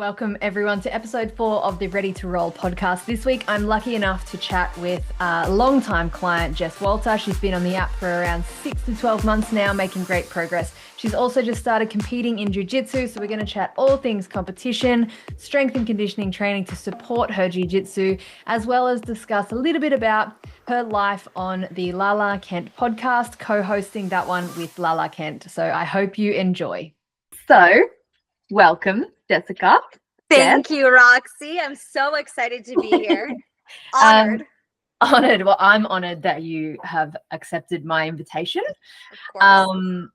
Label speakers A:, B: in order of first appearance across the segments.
A: Welcome everyone to episode 4 of the Ready to Roll podcast. This week, I'm lucky enough to chat with a longtime client, Jess Walter. She's been on the app for around 6 to 12 months now, making great progress. She's also just started competing in jiu-jitsu, so we're going to chat all things competition, strength and conditioning training to support her jiu-jitsu, as well as discuss a little bit about her life on the Lala Kent podcast, co-hosting that one with Lala Kent. So I hope you enjoy. So, welcome, Jessica.
B: Thank you, Roxy. I'm so excited to be here. Honored.
A: Honored. Well, I'm honored that you have accepted my invitation.
B: Of course.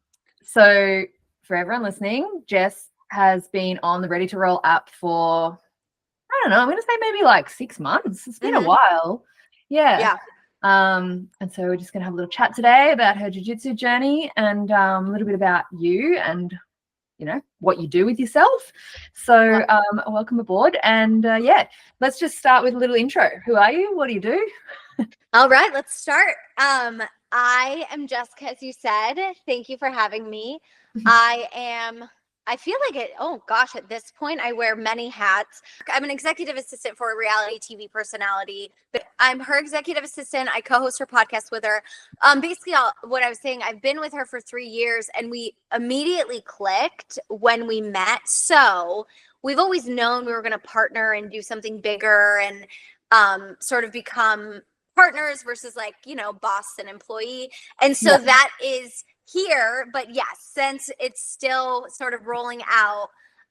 A: So for everyone listening, Jess has been on the Ready to Roll app for, I don't know, I'm going to say maybe like 6 months. It's been a while. Yeah. And so we're just going to have a little chat today about her jiu-jitsu journey and a little bit about you and what you do with yourself. So welcome aboard. And let's just start with a little intro. Who are you? What do you do?
B: All right, let's start. I am Jessica, as you said. Thank you for having me. I feel like at this point, I wear many hats. I'm an executive assistant for a reality TV personality, but I'm her executive assistant. I co-host her podcast with her. What I was saying, I've been with her for 3 years and we immediately clicked when we met. So we've always known we were going to partner and do something bigger and sort of become partners versus boss and employee. And so that is here, but yes, since it's still sort of rolling out,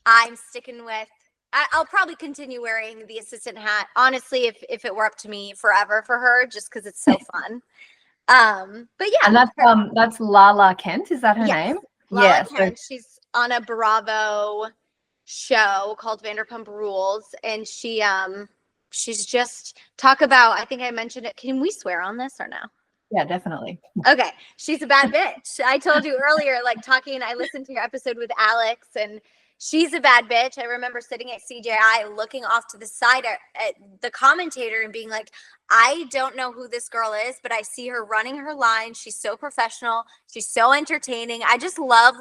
B: I'm sticking with, I'll probably continue wearing the assistant hat, honestly, if it were up to me forever for her, just because it's so fun. But yeah.
A: And that's Lala Kent, is that her name?
B: Lala Kent. She's on a Bravo show called Vanderpump Rules, and she's just talk about, I think I mentioned it. Can we swear on this or no?
A: Yeah, definitely.
B: Okay. She's a bad bitch. I told you earlier, I listened to your episode with Alex and she's a bad bitch. I remember sitting at CJI looking off to the side at the commentator and being like, I don't know who this girl is, but I see her running her line. She's so professional. She's so entertaining. I just love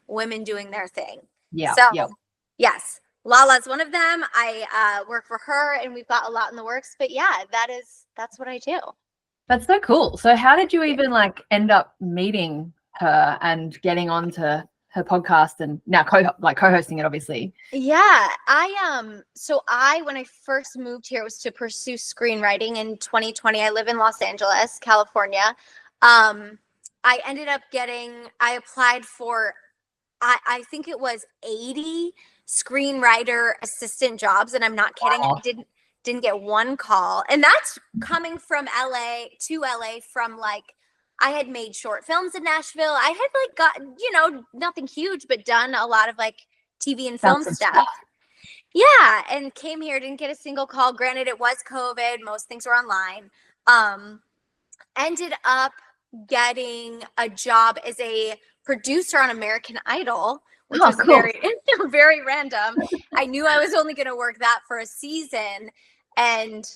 B: women doing their thing.
A: Yeah.
B: So yes, Lala's one of them. I work for her and we've got a lot in the works, but yeah, that's what I do.
A: That's so cool. So how did you even end up meeting her and getting onto her podcast and now co-hosting it, obviously?
B: Yeah, when I first moved here, it was to pursue screenwriting in 2020. I live in Los Angeles, California. I ended up I applied for, I think it was 80 screenwriter assistant jobs. And I'm not kidding.
A: Wow.
B: I didn't get one call. And that's coming from LA to LA from I had made short films in Nashville. I had gotten, nothing huge, but done a lot of TV and film stuff. Yeah. And came here, didn't get a single call. Granted, it was COVID. Most things were online. Ended up getting a job as a producer on American Idol, which was cool. Very, very random. I knew I was only going to work that for a season. And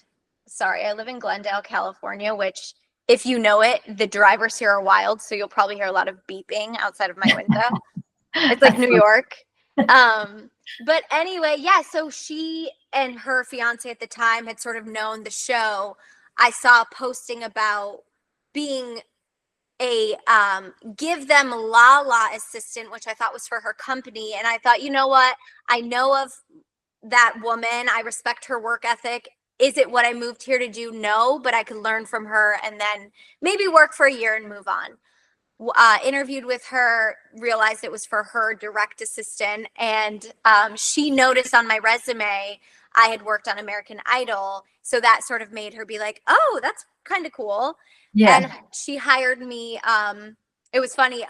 B: sorry, I live in Glendale, California, which if you know it, the drivers here are wild. So you'll probably hear a lot of beeping outside of my window. It's like New York. But anyway, yeah. So she and her fiance at the time had sort of known the show. I saw a posting about being a give them Lala assistant, which I thought was for her company. And I thought, you know what? I know of that woman. I respect her work ethic. Is it what I moved here to do? No, but I could learn from her and then maybe work for a year and move on. Interviewed with her, realized it was for her direct assistant. And she noticed on my resume, I had worked on American Idol. So that sort of made her be like, oh, that's kind of cool. Yeah. And she hired me. It was funny.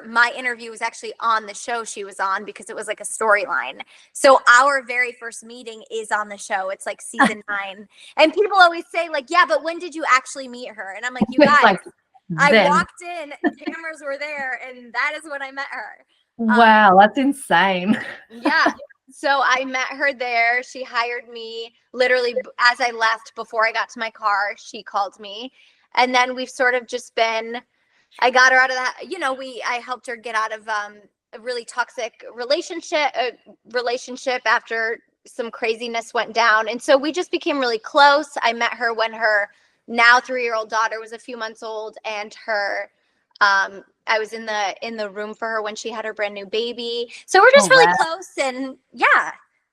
B: My interview was actually on the show she was on because it was a storyline. So our very first meeting is on the show. It's season 9. And people always say yeah, but when did you actually meet her? And I'm like, you guys, I walked in, cameras were there, and that is when I met her.
A: Wow, that's insane.
B: Yeah. So I met her there. She hired me literally as I left. Before I got to my car, she called me. And then we've sort of just been, I got her out of that, I helped her get out of a really toxic relationship after some craziness went down. And so we just became really close. I met her when her now 3-year-old daughter was a few months old, and her I was in the room for her when she had her brand new baby. So we're just really close, and yeah.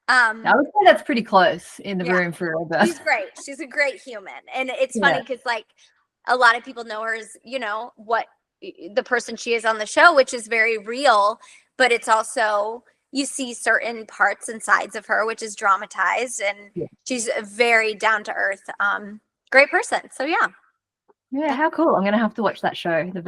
A: I would say that's pretty close in the room for her.
B: She's great. She's a great human. And it's funny because like a lot of people know her as, what the person she is on the show, which is very real, but it's also, you see certain parts and sides of her, which is dramatized, and she's a very down to earth, great person. So
A: yeah, how cool. I'm gonna have to watch that show, the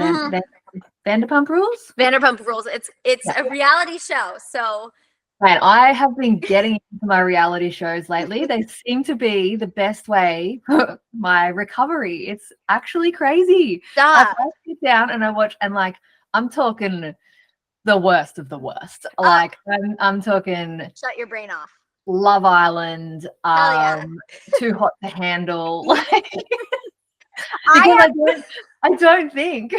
A: Vanderpump Rules.
B: Vanderpump Rules. It's a reality show. So
A: man, I have been getting into my reality shows lately. They seem to be the best way for my recovery. It's actually crazy.
B: Stop.
A: I sit down and I watch, and like I'm talking the worst of the worst. Like I'm talking
B: shut your brain off.
A: Love Island, Too Hot to Handle. Like because I don't think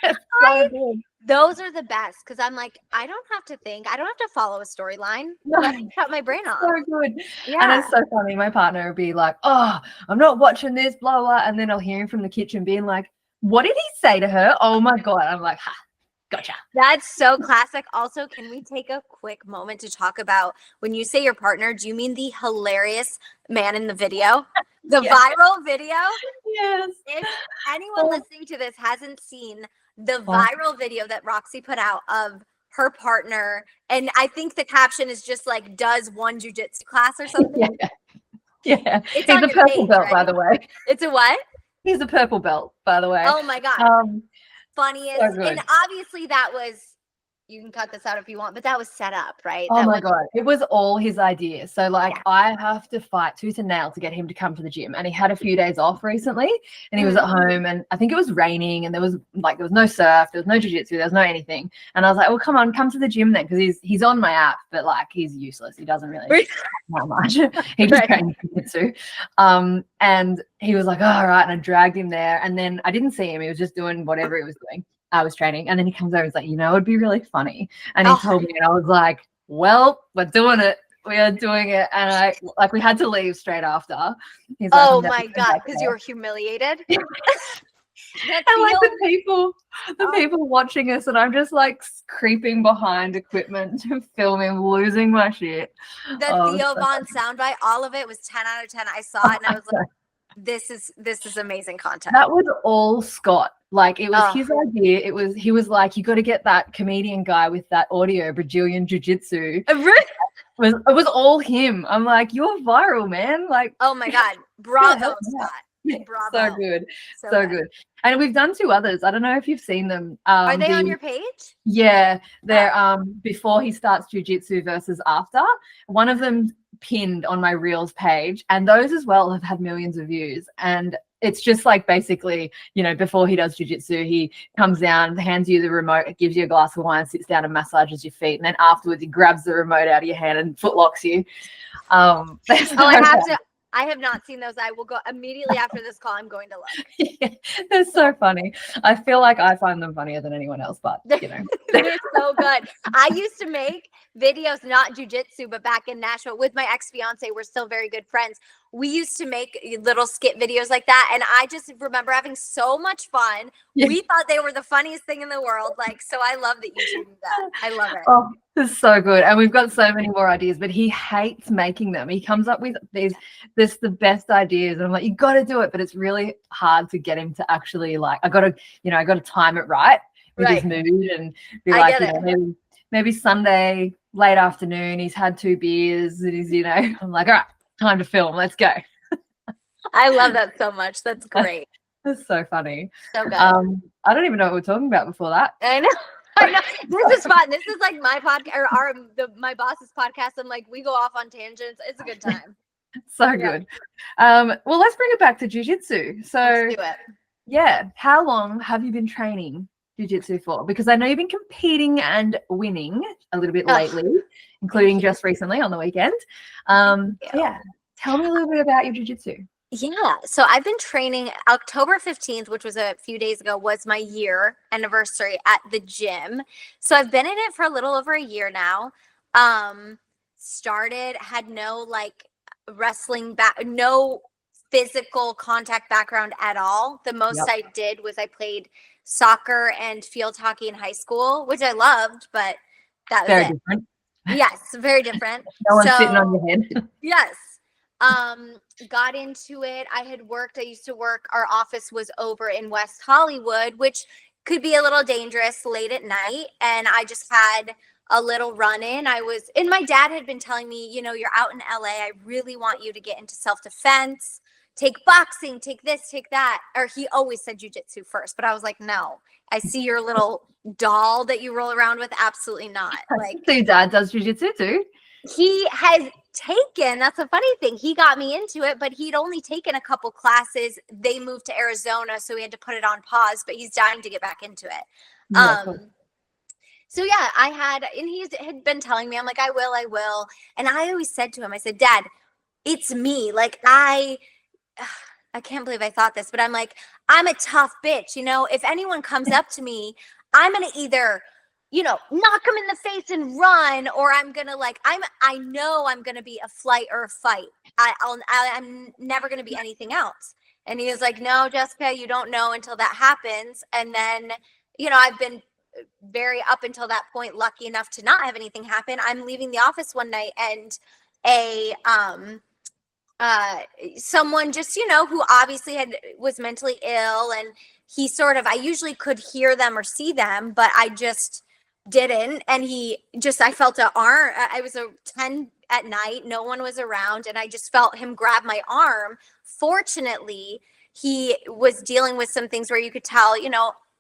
A: it's so good.
B: Those are the best, because I'm like, I don't have to think. I don't have to follow a storyline. Let me shut my brain off.
A: So good. Yeah. And it's so funny. My partner will be like, oh, I'm not watching this, blah, blah. And then I'll hear him from the kitchen being like, what did he say to her? Oh, my God. I'm like, ha, gotcha.
B: That's so classic. Also, can we take a quick moment to talk about, when you say your partner, do you mean the hilarious man in the video? The viral video?
A: Yes.
B: If anyone listening to this hasn't seen the viral video that Roxy put out of her partner, and I think the caption is just like, does one jujitsu class or something?
A: Yeah. He's a purple belt, by the way.
B: It's a what?
A: He's a purple belt, by the way.
B: Oh my God. Funniest.
A: So
B: and obviously that was, you can cut this out if you want, but that was set up, right?
A: Oh my God. It was all his idea. So like I have to fight tooth and nail to get him to come to the gym. And he had a few days off recently, and he was at home, and I think it was raining, and there was no surf, there was no jiu-jitsu, there was no anything. And I was like, well, come on, come to the gym then, because he's on my app, but like he's useless. He doesn't really that much. He just trains jiu-jitsu. And he was like, oh, all right. And I dragged him there, and then I didn't see him. He was just doing whatever he was doing. I was training, and then he comes over and he's like, it'd be really funny. And he told me, and I was like, well, we're doing it. We are doing it. And we had to leave straight after. He's like,
B: oh my God, because you were humiliated.
A: And like the people watching us, and I'm just like creeping behind equipment to film him losing my shit.
B: The Theo Von soundbite, all of it was 10 out of 10. I saw it and I was like, this is amazing content.
A: That was all Scott. Like it was his idea. He was like, you got to get that comedian guy with that audio, Brazilian jiu-jitsu. It was all him. I'm like, you're viral, man. Like,
B: oh my God, bravo, Scott. Bravo.
A: So good. So good. And we've done 2 others. I don't know if you've seen them.
B: Are they on your page?
A: Yeah, they're before he starts jiu-jitsu versus after. One of them pinned on my Reels page, and those as well have had millions of views. And it's just like basically, before he does jiu-jitsu, he comes down, hands you the remote, gives you a glass of wine, sits down and massages your feet, and then afterwards he grabs the remote out of your hand and footlocks you.
B: I have not seen those. I will go immediately after this call. I'm going to look.
A: Yeah, they're so funny. I feel like I find them funnier than anyone else, but
B: they're so good. I used to make videos, not jujitsu, but back in Nashville with my ex-fiance. We're still very good friends. We used to make little skit videos like that, and I just remember having so much fun. Yeah. We thought they were the funniest thing in the world. So I love that you do that. I love it.
A: Oh, this is so good. And we've got so many more ideas, but he hates making them. He comes up with the best ideas, and I'm like, you got to do it, but it's really hard to get him to actually I got to time it right with his mood, and be maybe Sunday late afternoon, he's had 2 beers, and he's I'm like, all right, time to film. Let's go.
B: I love that so much. That's great.
A: That's so funny.
B: So good.
A: I don't even know what we're talking about before that.
B: I know. This is fun. This is like my podcast or my boss's podcast. I'm like, we go off on tangents. It's a good time.
A: So good. Well, let's bring it back to jiu-jitsu. So
B: let's do it.
A: Yeah. How long have you been training jiu-jitsu for? Because I know you've been competing and winning a little bit lately, including just recently on the weekend. Yeah. Tell me a little bit about your jiu-jitsu.
B: Yeah. So I've been training. October 15th, which was a few days ago, was my year anniversary at the gym. So I've been in it for a little over a year now. Had no like wrestling back, no physical contact background at all. The most
A: Yep.
B: I did was I played soccer and field hockey in high school, which I loved, but that was
A: Very
B: it.
A: different.
B: Yes, very different.
A: No one's sitting on
B: So
A: your head.
B: yes. Um, got into it. I used to work, our office was over in West Hollywood, which could be a little dangerous late at night. And I just had a little run in. And my dad had been telling me, you're out in LA. I really want you to get into self defense, take boxing, take this, take that. Or he always said jujitsu first, but I was like, no, I see your little doll that you roll around with. Absolutely not. Like,
A: So your dad does jiu-jitsu too?
B: he has taken, that's a funny thing, he got me into it, but he'd only taken a couple classes. They moved to Arizona, so he had to put it on pause, but he's dying to get back into it.
A: Yeah, cool.
B: So yeah, and he had been telling me, I'm like, I will. And I always said to him, I said, Dad, it's me. Like, I can't believe I thought this, but I'm like, I'm a tough bitch. If anyone comes up to me, I'm going to either, knock them in the face and run, or I'm going to I know I'm going to be a flight or a fight. I'm never going to be anything else. And he was like, no, Jessica, you don't know until that happens. And then, I've been very, up until that point, lucky enough to not have anything happen. I'm leaving the office one night, and someone just, who obviously was mentally ill, and I usually could hear them or see them, but I just didn't. And I felt an arm. I was 10 at night. No one was around. And I just felt him grab my arm. Fortunately, he was dealing with some things where you could tell,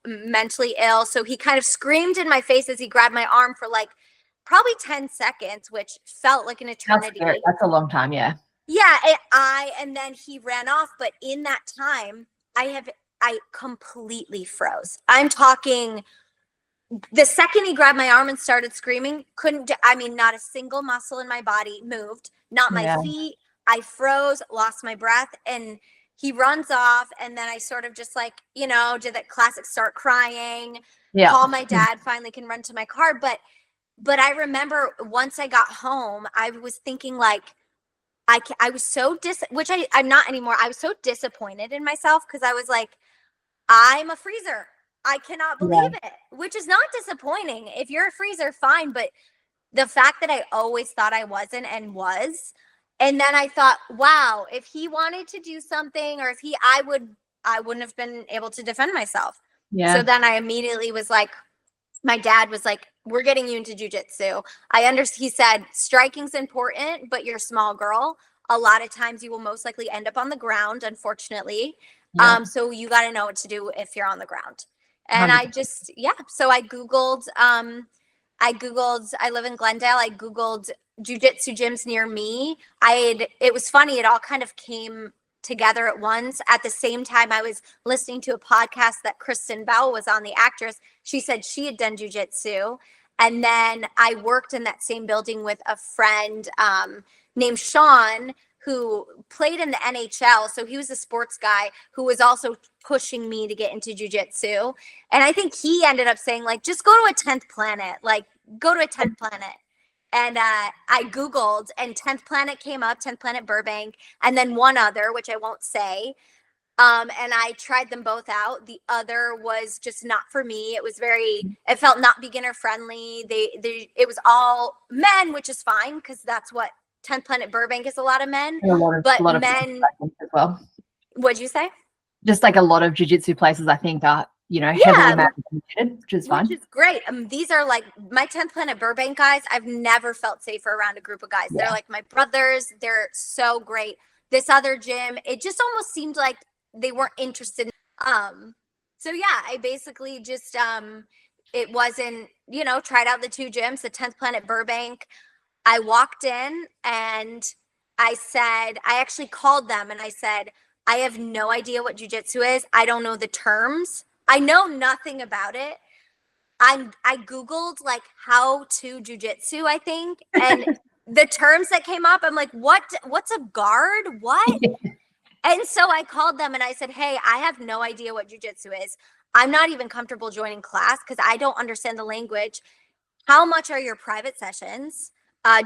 B: mentally ill. So he kind of screamed in my face as he grabbed my arm for like probably 10 seconds, which felt like an eternity.
A: That's a long time. Yeah.
B: Yeah. And then he ran off. But in that time, I completely froze. I'm talking, the second he grabbed my arm and started screaming, not a single muscle in my body moved, not my feet. I froze, lost my breath, and he runs off. And then I sort of just did that classic start crying, call my dad, finally can run to my car. But I remember once I got home, I was thinking I was so I'm not anymore. I was so disappointed in myself, because I was like, I'm a freezer. I cannot believe it, which is not disappointing. If you're a freezer, fine. But the fact that I always thought I wasn't and was, and then I thought, wow, if he wanted to do something, or if I wouldn't have been able to defend myself. Yeah. So then I immediately was like, my dad was like, we're getting you into jujitsu. He said, striking's important, but you're a small girl. A lot of times you will most likely end up on the ground, unfortunately. Yeah. So you got to know what to do if you're on the ground. And 100%. So I Googled, I live in Glendale. I Googled jujitsu gyms near me. It was funny. It all kind of came together at once. At the same time, I was listening to a podcast that Kristen Bell was on, the actress. She said she had done jujitsu. And then I worked in that same building with a friend named Sean, who played in the NHL. So he was a sports guy who was also pushing me to get into jujitsu. And I think he ended up saying, just go to a 10th planet, go to a 10th planet. And I Googled, and 10th planet came up, 10th planet Burbank, and then one other, which I won't say. And I tried them both out. The other was just not for me. It felt not beginner friendly. It was all men, which is fine, because that's what 10th Planet Burbank is, a lot of men. A lot of men as well. What'd you say?
A: Just a lot of jiu-jitsu places, I think, are, heavily mandated, which is fun.
B: Which is great. These are my 10th Planet Burbank guys. I've never felt safer around a group of guys. Yeah. They're like my brothers. They're so great. This other gym, it just almost seemed like they weren't interested. So yeah, I basically just, it wasn't, tried out the two gyms, the 10th Planet Burbank. I walked in and I actually called them and I said, I have no idea what jujitsu is. I don't know the terms. I know nothing about it. I Googled how to jujitsu, I think. And the terms that came up, I'm like, what's a guard? What? And so I called them and I said, hey, I have no idea what jujitsu is. I'm not even comfortable joining class because I don't understand the language. How much are your private sessions?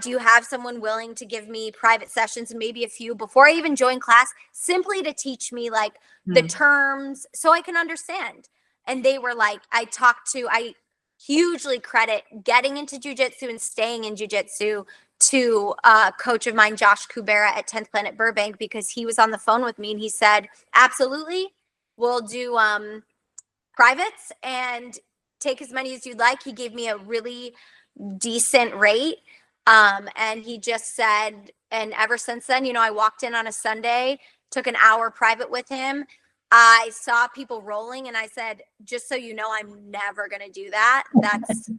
B: Do you have someone willing to give me private sessions and maybe a few before I even join class, simply to teach me like the terms so I can understand? And they were like, I hugely credit getting into jujitsu and staying in jujitsu to a coach of mine, Josh Kubera at 10th Planet Burbank, because he was on the phone with me and he said, absolutely, we'll do privates and take as many as you'd like. He gave me a really decent rate. And he just said, and ever since then, you know, I walked in on a Sunday, took an hour private with him. I saw people rolling and I said, just so you know, I'm never going to do that. That's,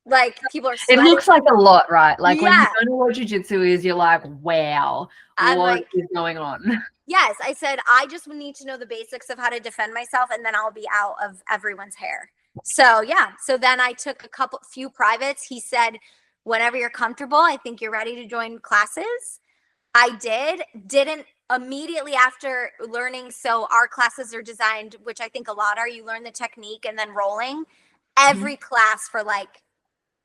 B: like, people are sweating.
A: It looks like a lot, right? Like when you don't know what jiu-jitsu is, you're like, wow, what is going on?
B: Yes, I said, I just need to know the basics of how to defend myself and then I'll be out of everyone's hair. So yeah, so then I took few privates. He said, whenever you're comfortable, I think you're ready to join classes. I didn't immediately after learning. So our classes are designed, which I think a lot are, you learn the technique and then rolling every class for like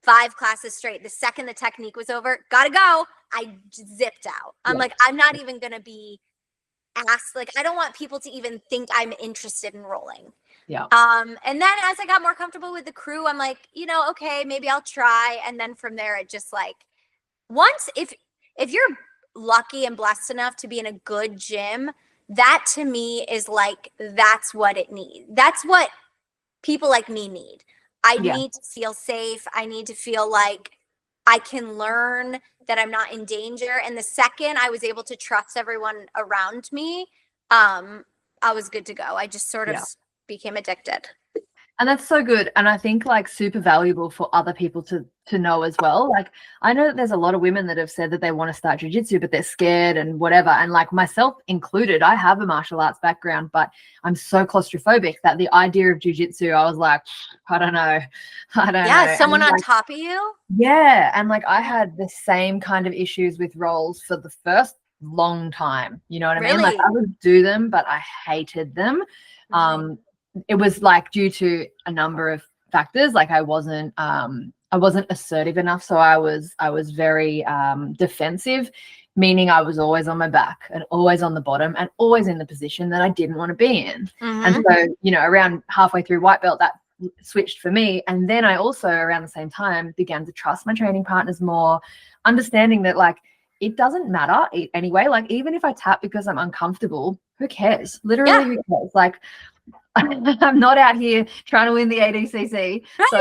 B: 5 classes straight. The second the technique was over, gotta go, I zipped out. I'm like, I'm not even going to be asked. Like, I don't want people to even think I'm interested in rolling.
A: Yeah.
B: And then as I got more comfortable with the crew, I'm like, you know, okay, maybe I'll try. And then from there, it just like, once, if you're lucky and blessed enough to be in a good gym, that to me is like, that's what it needs. That's what people like me need. I need to feel safe. I need to feel like I can learn, that I'm not in danger. And the second I was able to trust everyone around me, I was good to go. I just sort of became addicted.
A: And that's so good. And I think like super valuable for other people to know as well. Like I know that there's a lot of women that have said that they want to start jiu-jitsu, but they're scared and whatever. And like myself included, I have a martial arts background, but I'm so claustrophobic that the idea of jiu-jitsu, I was like, I don't know.
B: Yeah, someone on top of you?
A: Yeah. And like I had the same kind of issues with rolls for the first long time. You know what I mean? Like I would do them, but I hated them. It was like due to a number of factors. Like I wasn't assertive enough. So I was very defensive, meaning I was always on my back and always on the bottom and always in the position that I didn't want to be in. And so, you know, around halfway through white belt, that switched for me. And then I also around the same time began to trust my training partners more, understanding that like it doesn't matter anyway. Like even if I tap because I'm uncomfortable, who cares? Literally, who cares? Like I'm not out here trying to win the ADCC. Right. So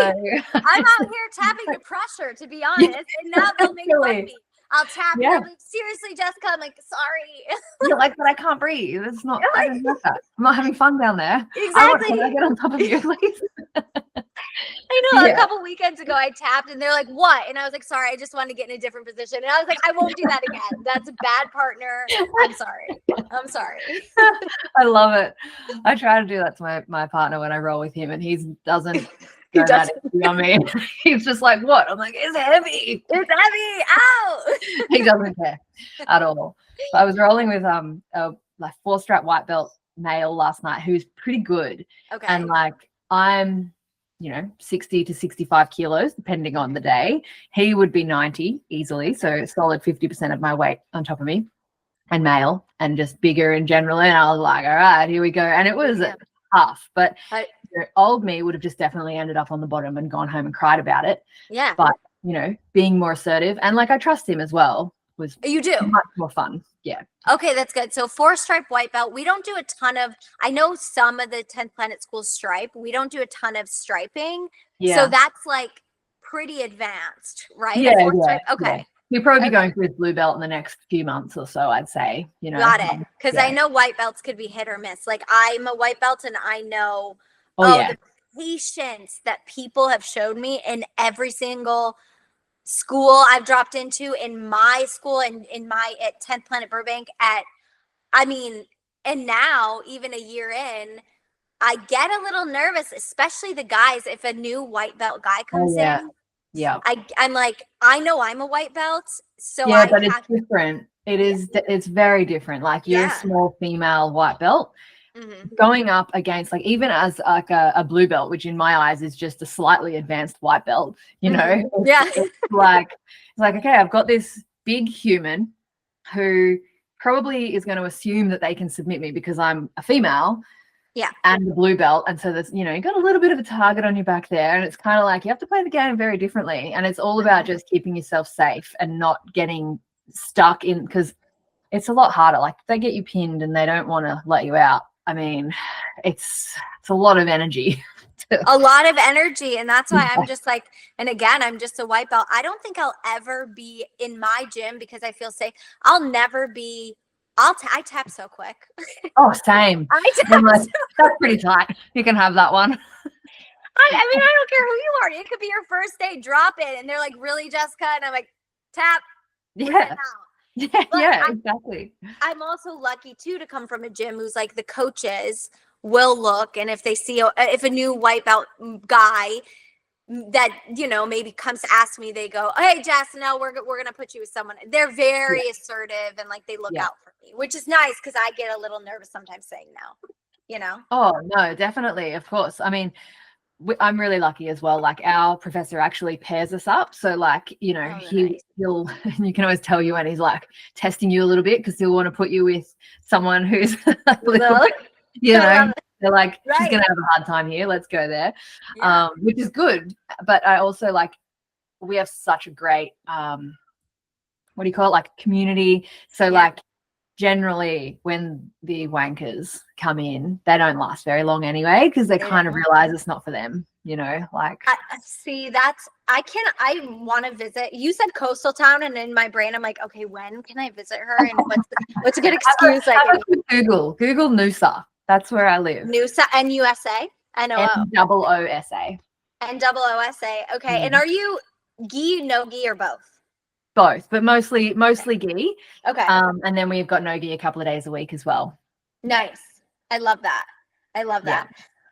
B: I'm out here tapping the pressure, to be honest. And now they'll make fun of me. I'll tap and they'll be like, seriously, Jessica. I'm like, sorry.
A: You're like, but I can't breathe. It's not, I don't know that. I'm not having fun down there.
B: Exactly.
A: Can I get on top of you, please?
B: I know. A couple weekends ago, I tapped and they're like, what? And I was like, sorry, I just wanted to get in a different position. And I was like, I won't do that again. That's a bad partner. I'm sorry.
A: I love it. I try to do that to my partner when I roll with him, and he doesn't. He doesn't. On me. He's just like, what? I'm like, it's heavy.
B: It's heavy. Ow.
A: He doesn't care at all. So I was rolling with a like 4-strap white belt male last night who's pretty good.
B: Okay.
A: And like I'm, you know, 60 to 65 kilos, depending on the day. He would be 90 easily. So solid 50% of my weight on top of me, and male and just bigger in general. And I was like, all right, here we go. And it was tough, but you know, old me would have just definitely ended up on the bottom and gone home and cried about it.
B: Yeah.
A: But, you know, being more assertive and like I trust him as well was much more fun. Yeah.
B: Okay, that's good. So 4-stripe white belt. We don't do a ton of, I know some of the 10th Planet schools stripe. We don't do a ton of striping. Yeah. So that's like pretty advanced, right?
A: Yeah.
B: Okay.
A: Yeah. He'll probably be going through his blue belt in the next few months or so, I'd say. You know,
B: got it. Because I know white belts could be hit or miss. Like I'm a white belt, and I know the patience that people have showed me in every single school I've dropped into, in my school and at 10th Planet Burbank. And now even a year in, I get a little nervous, especially the guys. If a new white belt guy comes in.
A: Yeah.
B: I'm like, I know I'm a white belt, so
A: but it's different it's very different. Like you're a small female white belt going up against like even as like a blue belt, which in my eyes is just a slightly advanced white belt, you know. It's like okay, I've got this big human who probably is going to assume that they can submit me because I'm a female and the blue belt, and so there's, you know, you got a little bit of a target on your back there, and it's kind of like you have to play the game very differently, and it's all about just keeping yourself safe and not getting stuck in, because it's a lot harder. Like they get you pinned and they don't want to let you out. I mean, it's a lot of energy.
B: A lot of energy, and that's why I'm just like, and again, I'm just a white belt. I don't think I'll ever be in my gym because I feel safe. I'll never be. I tap so quick.
A: Oh, same. That's pretty tight. You can have that one.
B: I mean, I don't care who you are. It could be your first day. Drop it, and they're like, "Really, Jessica?" And I'm like, "Tap."
A: Yeah. Exactly.
B: I'm also lucky too to come from a gym who's like the coaches will look, and if they see if a new white belt guy that, you know, maybe comes to ask me, they go, "Hey, Jess, no, we're gonna put you with someone." They're very assertive and like they look out for me, which is nice because I get a little nervous sometimes saying no, you know.
A: Oh no, definitely, of course. I mean, I'm really lucky as well. Like our professor actually pairs us up, so like, you know, he'll you can always tell you when he's like testing you a little bit because he'll want to put you with someone who's a little bit, you know. They're like, she's going to have a hard time here. Let's go there, which is good. But I also like, we have such a great, what do you call it? Like community. So like generally when the wankers come in, they don't last very long anyway, because they kind of realize it's not for them, you know, like.
B: I want to visit. You said coastal town, and in my brain, I'm like, okay, when can I visit her? And what's a good excuse?
A: Google Noosa. That's where I live.
B: Noosa, N-U-S-A?
A: N-O-O-S-A.
B: N-O-O-S-A. Okay. And are you gi, no gi, or both?
A: Both, but mostly gi.
B: Okay.
A: And then we've got no gi a couple of days a week as well.
B: Nice. I love that.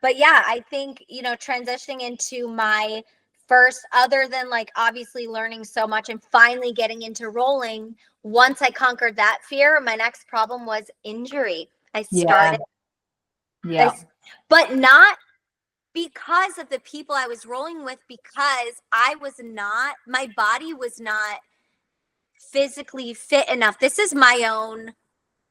B: But yeah, I think, you know, transitioning into my first, other than like obviously learning so much and finally getting into rolling, once I conquered that fear, my next problem was injury. I started. But not because of the people I was rolling with, because my body was not physically fit enough. This is my own,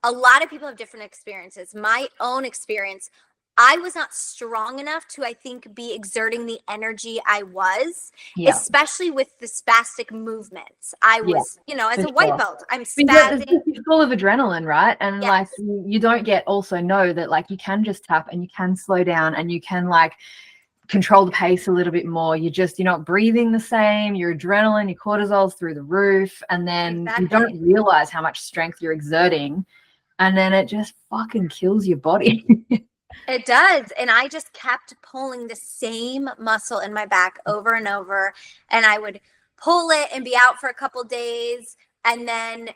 B: a lot of people have different experiences. My own experience, I was not strong enough to, I think, be exerting the energy I was, especially with the spastic movements. I was, you know, as a white belt, I'm spazzing.
A: It's full of adrenaline, right? And like you don't also know that like you can just tap and you can slow down and you can like control the pace a little bit more. You're not breathing the same. Your adrenaline, your cortisol's through the roof, and then you don't realize how much strength you're exerting, and then it just fucking kills your body.
B: It does. And I just kept pulling the same muscle in my back over and over. And I would pull it and be out for a couple days and then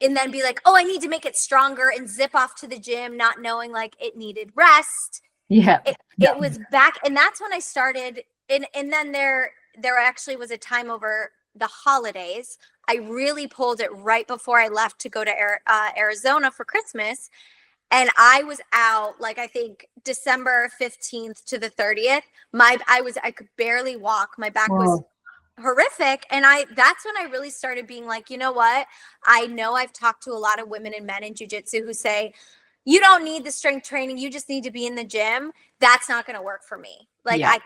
B: be like, oh, I need to make it stronger, and zip off to the gym, not knowing like it needed rest. It was back. And that's when I started. And then there actually was a time over the holidays. I really pulled it right before I left to go to Arizona for Christmas. And I was out, like, I think December 15th to the 30th. I could barely walk. My back was horrific. And that's when I really started being like, you know what? I know I've talked to a lot of women and men in jiu-jitsu who say, you don't need the strength training. You just need to be in the gym. That's not going to work for me. Like I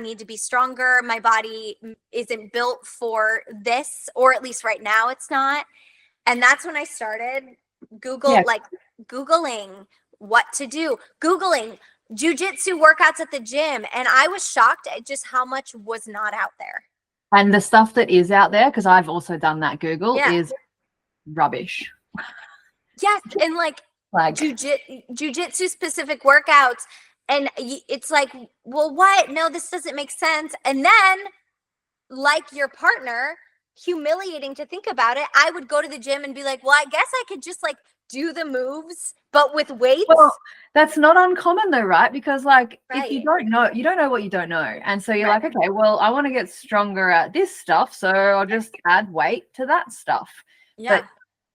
B: need to be stronger. My body isn't built for this, or at least right now it's not. And that's when I started Googling what to do, Googling jiu-jitsu workouts at the gym. And I was shocked at just how much was not out there.
A: And the stuff that is out there, because I've also done that Google, is rubbish.
B: Yes. And like jiu-jitsu specific workouts. And it's like, well, what? No, this doesn't make sense. And then, like your partner, humiliating to think about it, I would go to the gym and be like, well, I guess I could just like do the moves, but with weights.
A: Well, that's not uncommon though, right? Because like if you don't know what you don't know. And so you're like, okay, well, I want to get stronger at this stuff, so I'll just add weight to that stuff.
B: Yeah.
A: But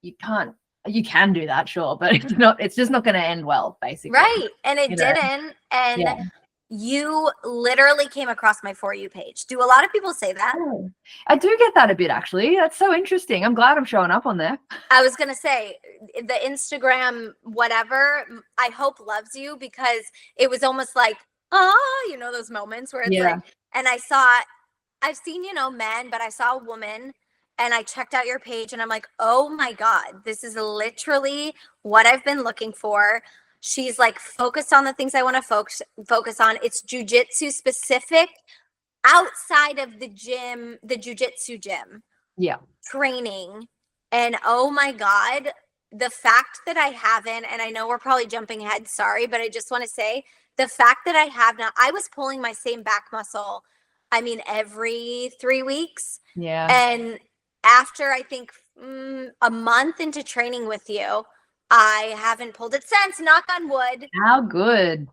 A: you can do that, sure, but it's just not going to end well, basically.
B: Right. And it didn't. And
A: yeah.
B: you literally came across my For You page. Do a lot of people say that?
A: Oh, I do get that a bit, actually. That's so interesting. I'm glad I'm showing up on there.
B: I was going to say the Instagram, whatever, I hope loves you, because it was almost like, you know, those moments where it's like, and I've seen, you know, men, but I saw a woman, and I checked out your page and I'm like, oh my God, this is literally what I've been looking for. She's like focused on the things I want to focus on. It's jujitsu specific, outside of the gym, the jujitsu gym.
A: Yeah.
B: Training. And oh my God, the fact that I haven't, and I know we're probably jumping ahead, sorry, but I just want to say the fact that I have not, I was pulling my same back muscle, I mean, every 3 weeks.
A: Yeah.
B: And after I think a month into training with you, I haven't pulled it since, knock on wood.
A: How good.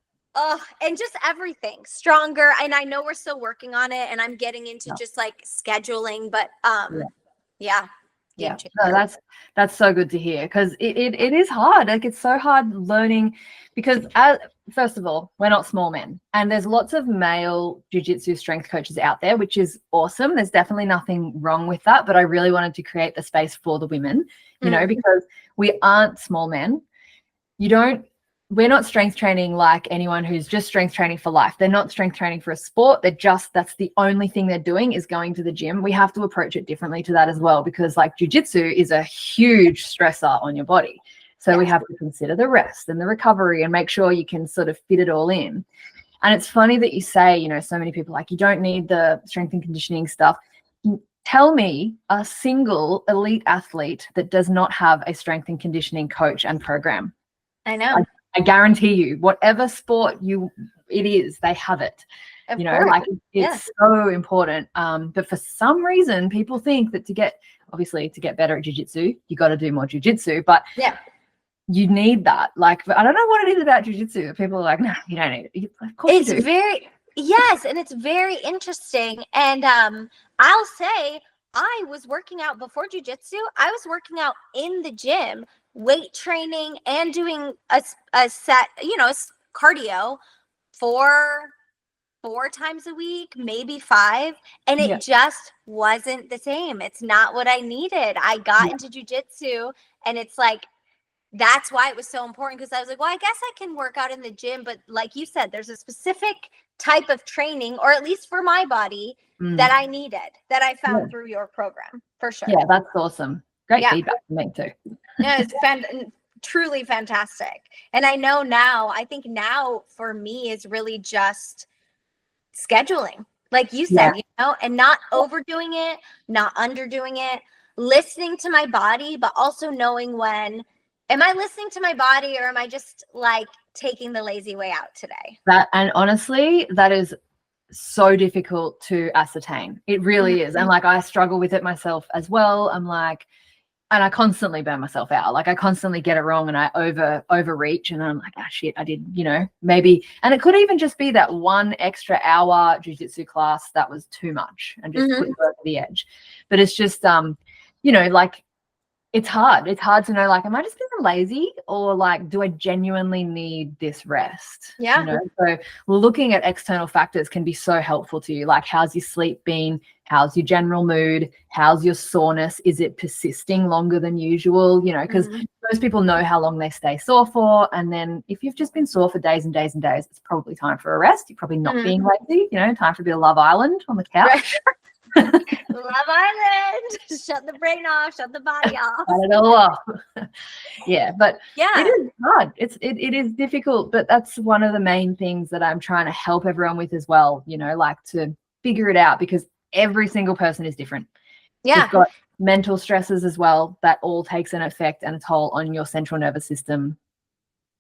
B: And just everything stronger. And I know we're still working on it, and I'm getting into just like scheduling, but yeah.
A: No, that's so good to hear, because it is hard. Like, it's so hard learning, because first of all, we're not small men, and there's lots of male jiu-jitsu strength coaches out there, which is awesome. There's definitely nothing wrong with that, but I really wanted to create the space for the women, you know, because we aren't small men. We're not strength training like anyone who's just strength training for life. They're not strength training for a sport. That's the only thing they're doing is going to the gym. We have to approach it differently to that as well, because like jiu-jitsu is a huge stressor on your body. So we have to consider the rest and the recovery and make sure you can sort of fit it all in. And it's funny that you say, you know, so many people like, you don't need the strength and conditioning stuff. Tell me a single elite athlete that does not have a strength and conditioning coach and program.
B: I know.
A: I guarantee you, whatever sport it is, they have it.
B: Of
A: you know,
B: course.
A: like it's so important. But for some reason, people think that to get better at jiu-jitsu, you got to do more jiu-jitsu. But you need that. Like, I don't know what it is about jiu-jitsu. People are like, no, you don't need it. Of course
B: it's
A: you do.
B: and it's very interesting. And I'll say, I was working out before jiu-jitsu. I was working out in the gym, weight training, and doing a set, you know, cardio for 4 times a week, maybe 5. And it just wasn't the same. It's not what I needed. I got into jiu-jitsu, and it's like, that's why it was so important, because I was like, well, I guess I can work out in the gym, but like you said, there's a specific type of training, or at least for my body, that I needed, that I found through your program, for sure.
A: Yeah, that's awesome. Great feedback from me too.
B: Yeah, it's truly fantastic. And I know now, I think now for me is really just scheduling, like you said, you know, and not overdoing it, not underdoing it, listening to my body, but also knowing when, am I listening to my body, or am I just like taking the lazy way out today?
A: And honestly, that is so difficult to ascertain. It really is. And like, I struggle with it myself as well. I'm like, and I constantly burn myself out. Like, I constantly get it wrong, and I overreach, and I'm like, shit, I did, you know, maybe. And it could even just be that 1 extra hour jiu-jitsu class that was too much and just put you over the edge. But it's just, you know, like, it's hard. It's hard to know, like, am I just being lazy, or like, do I genuinely need this rest?
B: Yeah.
A: You know? So looking at external factors can be so helpful to you. Like, how's your sleep been? How's your general mood? How's your soreness? Is it persisting longer than usual? You know, because most people know how long they stay sore for. And then if you've just been sore for days and days and days, it's probably time for a rest. You're probably not being lazy, you know, time for a bit of Love Island on the couch.
B: Love Island. Shut the brain off, shut the body off.
A: Shut it all off. But it is hard. It is difficult, but that's one of the main things that I'm trying to help everyone with as well, you know, like, to figure it out, because every single person is different. You've got mental stresses as well that all takes an effect and a toll on your central nervous system.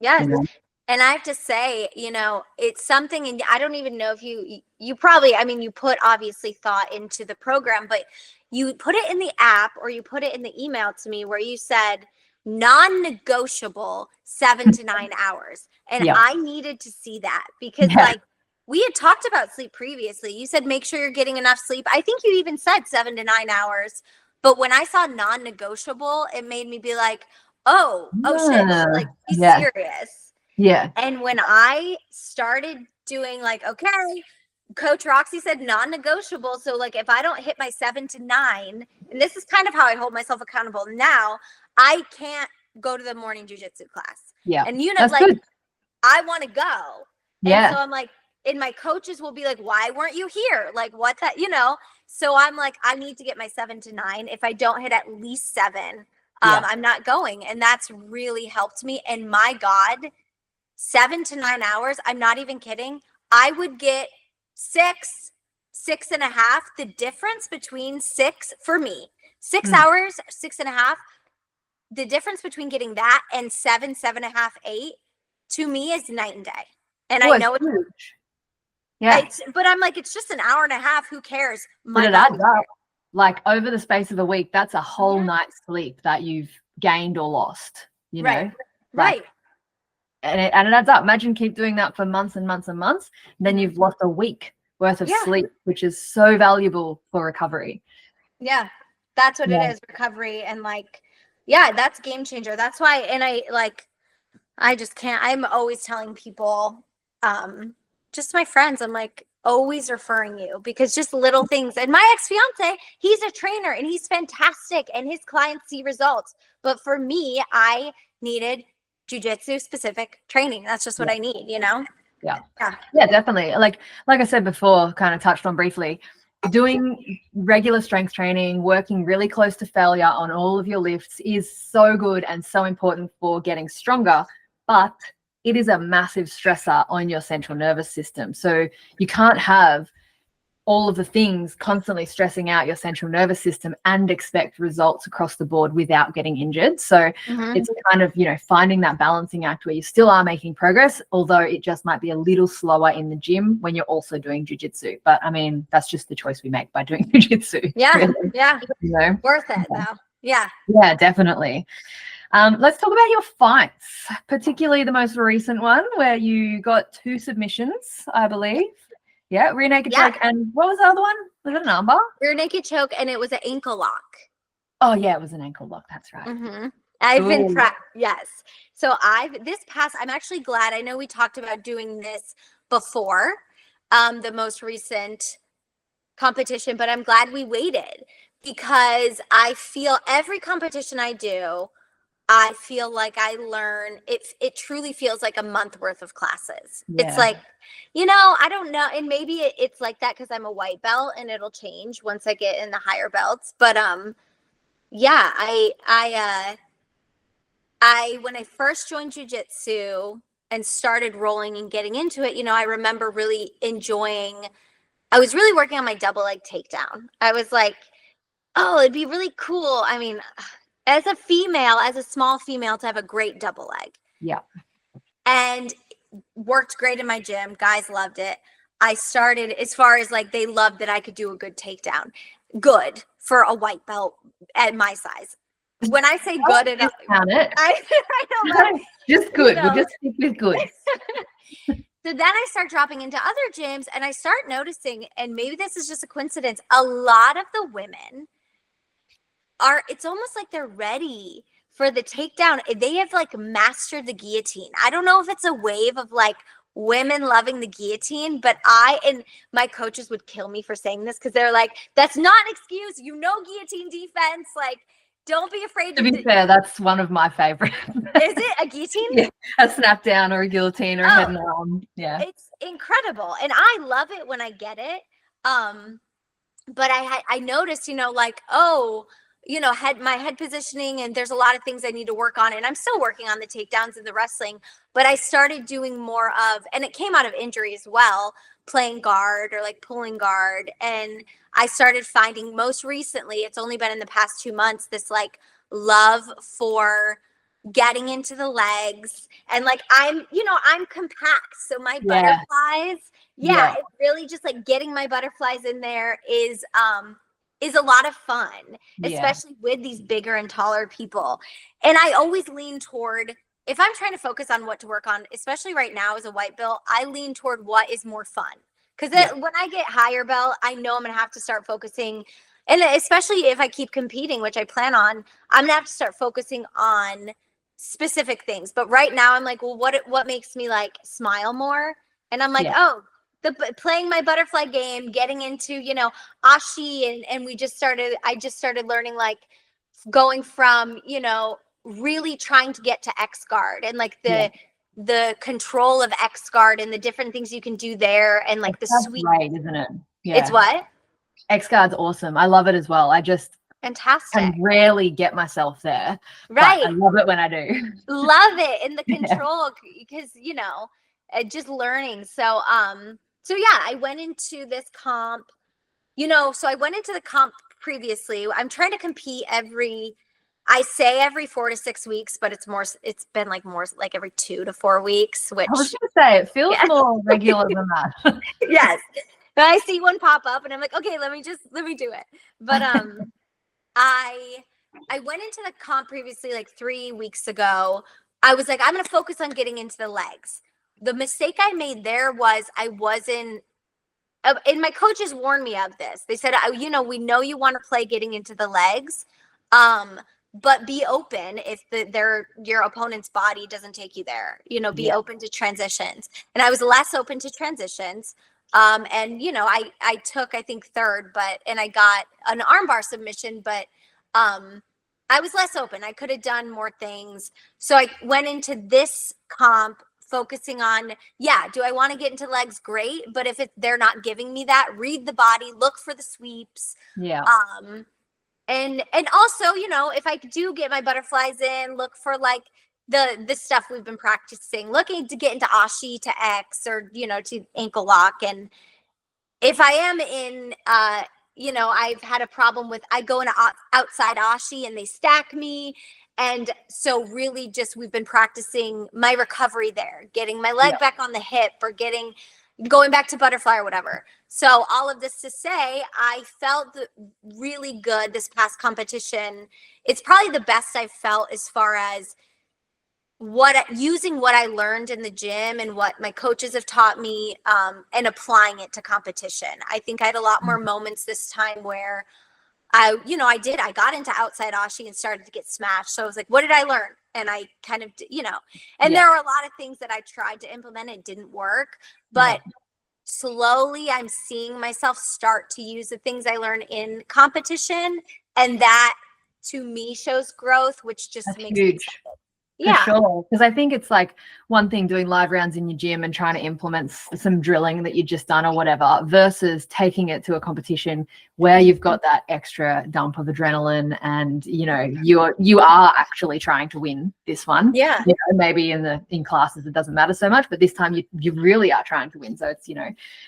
B: Yes. You know? And I have to say, you know, it's something, and I don't even know if you probably, I mean, you put obviously thought into the program, but you put it in the app, or you put it in the email to me, where you said non-negotiable 7 to 9 hours. And I needed to see that, because like, we had talked about sleep previously. You said, make sure you're getting enough sleep. I think you even said 7 to 9 hours, But when I saw non-negotiable, it made me be like, oh shit, like he's serious.
A: Yeah.
B: And when I started doing like, okay, Coach Roxy said non-negotiable. So like if I don't hit my 7 to 9, and this is kind of how I hold myself accountable now, I can't go to the morning jujitsu class.
A: Yeah.
B: And you know, like good. I want to go.
A: Yeah.
B: And so I'm like, and my coaches will be like, why weren't you here? Like what that, you know? So I'm like, I need to get my 7 to 9. If I don't hit at least 7, I'm not going. And that's really helped me. And my God, 7 to 9 hours, I'm not even kidding. I would get 6, 6.5. The difference between 6 for me, 6 hours, 6.5. The difference between getting that and 7, 7.5, 8 to me is night and day. And I know it's huge. Yeah. But I'm like, it's just an hour and a half. Who cares?
A: But it adds up. Like over the space of a week, that's a whole night's sleep that you've gained or lost, you know?
B: Right.
A: And it adds up. Imagine keep doing that for months and months and months. Then you've lost a week worth of sleep, which is so valuable for recovery.
B: Yeah, that's what it is, recovery. And like, yeah, that's game changer. That's why, and I just can't, I'm always telling people, just my friends, I'm like, always referring you because just little things. And my ex-fiance, he's a trainer and he's fantastic and his clients see results. But for me, I needed jiu-jitsu specific training. That's just what I need, you know?
A: Yeah, definitely. Like I said before, kind of touched on briefly, doing regular strength training, working really close to failure on all of your lifts is so good and so important for getting stronger, but it is a massive stressor on your central nervous system. So you can't have all of the things constantly stressing out your central nervous system and expect results across the board without getting injured. So it's kind of, you know, finding that balancing act where you still are making progress, although it just might be a little slower in the gym when you're also doing jiu-jitsu. But I mean, that's just the choice we make by doing jiu-jitsu.
B: Yeah.
A: Really.
B: Yeah.
A: You know?
B: Worth it though. Yeah.
A: Yeah, definitely. Let's talk about your fights, particularly the most recent one where you got 2 submissions, I believe. Yeah, rear naked choke. And what was the other one? Was it an armbar?
B: Rear naked choke, and it was an ankle lock.
A: Oh, yeah, it was an ankle lock. That's right.
B: I've been yes. So I'm actually glad. I know we talked about doing this before the most recent competition, but I'm glad we waited because I feel every competition I do, I feel like I learn it truly feels like a month worth of classes. Yeah. It's like, you know, I don't know. And maybe it's like that because I'm a white belt and it'll change once I get in the higher belts. But yeah, I when I first joined jiu-jitsu and started rolling and getting into it, you know, I remember really I was really working on my double leg takedown. I was like, oh, it'd be really cool. I mean, as a small female, to have a great double leg.
A: Yeah.
B: And worked great in my gym. Guys loved it. I started as far as like, they loved that I could do a good takedown. Good for a white belt at my size. When I say good, I know.
A: Just good. You know. We'll just stick with good.
B: So then I start dropping into other gyms and I start noticing, and maybe this is just a coincidence, a lot of the women it's almost like they're ready for the takedown. They have like mastered the guillotine. I don't know if it's a wave of like women loving the guillotine, but and my coaches would kill me for saying this because they're like, that's not an excuse. You know, guillotine defense, like, don't be afraid
A: to be fair, that's one of my favorites.
B: Is it a guillotine?
A: Yeah, a snap down or a guillotine or a head and arm. Yeah.
B: It's incredible. And I love it when I get it. But I noticed, you know, like, oh, you know, my head positioning, and there's a lot of things I need to work on. And I'm still working on the takedowns and the wrestling, but I started doing more of, and it came out of injury as well, playing guard or like pulling guard. And I started finding most recently, it's only been in the past 2 months, this like love for getting into the legs. And like, I'm compact. So my butterflies, it's really just like getting my butterflies in there is a lot of fun, especially with these bigger and taller people. And I always lean toward, if I'm trying to focus on what to work on, especially right now as a white belt, I lean toward what is more fun. Because when I get higher belt, I know I'm going to have to start focusing And especially if I keep competing, which I plan on, I'm gonna have to start focusing on specific things. But right now I'm like, well, what makes me like smile more? And I'm like, oh, playing my butterfly game, getting into, ashi, and I just started learning, like, going from, really trying to get to X guard, and like the control of X guard and the different things you can do there, and like the sweet,
A: right, isn't it? Yeah.
B: It's what?
A: X guard's awesome. I love it as well. I just
B: fantastic.
A: can rarely get mymyself there.
B: Right.
A: I love it when I do.
B: Love it. And the control, because, just learning. So yeah, I went into this comp, so I went into the comp previously. I'm trying to compete every 4 to 6 weeks, but it's been like more like every 2 to 4 weeks, which
A: I was going to say, it feels more regular than that.
B: Yes. But I see one pop up and I'm like, okay, let me do it. But I went into the comp previously like 3 weeks ago. I was like, I'm going to focus on getting into the legs. The mistake I made there was I wasn't, and my coaches warned me of this. They said, we know you want to play getting into the legs, but be open if your opponent's body doesn't take you there. Be open to transitions. And I was less open to transitions. And I took, I think, third, and I got an armbar submission, but I was less open. I could have done more things. So I went into this comp focusing on, do I want to get into legs? Great. But if they're not giving me that, read the body, look for the sweeps.
A: Yeah.
B: And also, if I do get my butterflies in, look for like the stuff we've been practicing, looking to get into ashi, to X, or, to ankle lock. And if I am in, I've had a problem with, I go into outside ashi and they stack me. And so really just, we've been practicing my recovery there, getting my leg back on the hip, or going back to butterfly or whatever. So all of this to say, I felt really good this past competition. It's probably the best I've felt as far as using what I learned in the gym and what my coaches have taught me, and applying it to competition. I think I had a lot more moments this time where I got into outside ashi and started to get smashed. So I was like, what did I learn? And I kind of, and there were a lot of things that I tried to implement. It didn't work, but slowly I'm seeing myself start to use the things I learned in competition. And that to me shows growth, which just makes me excited.
A: For sure. Because I think it's like one thing doing live rounds in your gym and trying to implement some drilling that you've just done or whatever, versus taking it to a competition where you've got that extra dump of adrenaline and, you are actually trying to win this one.
B: Yeah.
A: Maybe in classes it doesn't matter so much, but this time you really are trying to win. So it's,